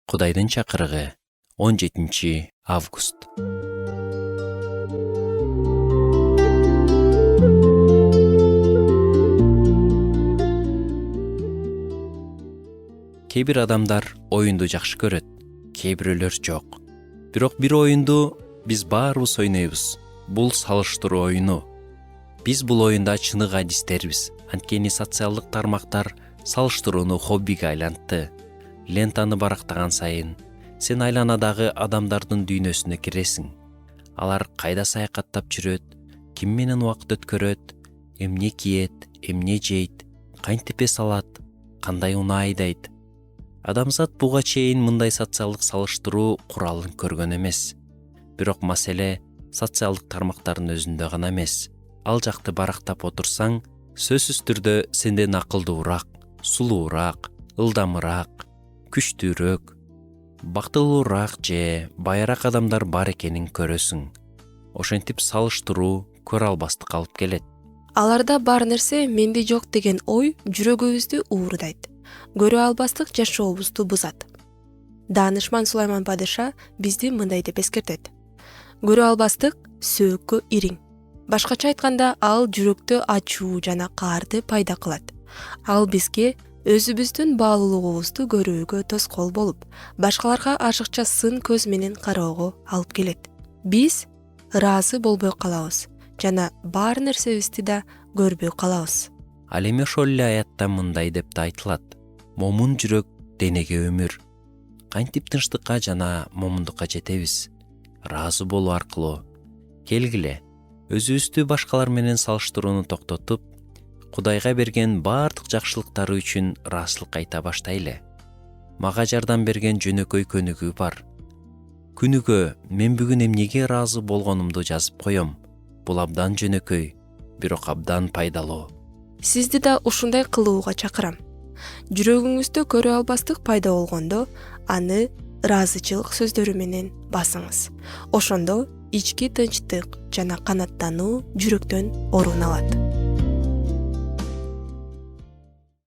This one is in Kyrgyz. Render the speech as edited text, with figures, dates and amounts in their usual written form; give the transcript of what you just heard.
Кудайдын чакырыгы 17 август. Кээ бир адамдар оюнду жакшы көрөт, кээ бирөөлөр жок. Бирок бир оюнду биз баарыбыз ойнойбуз. Бул салыштыруу оюну. Биз бул оюнда чыныгы адистербиз. Анткени социалдык тармактар салыштырууну хоббиге айлантты. Лентаны барактаган сайын сен айланадагы адамдардын дүйнөсүнө киресиң. Алар кайда саякаттап жүрөт, ким менен убакыт өткөрөт, эмне кийет, эмне жейт, кантип эс алат, кандай унаа айдайт. Адамзат буга чейин мындай социалдык салыштыруу куралын көргөн эмес. Бирок маселе социалдык тармактардын өзүндө гана эмес. Ал жакты барактап отурсаң, сөзсүз түрдө сенден акылдуураак, сулуураак, ылдамыраак, күчтүүрөөк, бактылуураак же байыраак адамдар бар экенин көрөсүң. Ошентип салыштыруу көрө албастык алып келет. Аларда бар нерсе менде жок деген ой жүрөгүбүздү уурдайт. Көрө албастык жашообузду бузат. Даанышман Сулайман падыша бизди мындай деп эскертет. Көрө албастык сөөгкө ириң. Башкача айтканда, ал жүрөктө ачуу жана каарды пайда кылат. Ал бизге өзүбүздүн баалуулугубузду көрүүгө тоскоол болуп, башкаларга ашыкча сын көз менен кароого алып келет. Биз ыраазы болбой калабыз жана бар нерсебизди да көрбөй калабыз. Ал эми ошол эле аятта мындай деп да айтылат. Момун жүрөк денеге өмүр. Кантип тынчтыкка жана момундукка жетебиз? Ыраазы болуу аркылуу. Келгиле, өзүбүздү башкалар менен салыштырууну токтотуп, Кудайга берген бардык жакшылыктары үчүн ыраазычылык айта баштайлы. Мага жардам берген жөнөкөй көнүгүү бар. Күнүгө мен бүгүн эмнеге ыраазы болгонумду жазып коем. Бул абдан жөнөкөй, бирок абдан пайдалуу. Сизди да ушундай кылууга чакырам. Жүрөгүңүздө көрө албастык пайда болгондо, аны ыраазычылык сөздөрү менен басыңыз. Ошондо ички тынчтык жана канаттануу жүрөктөн орун алат.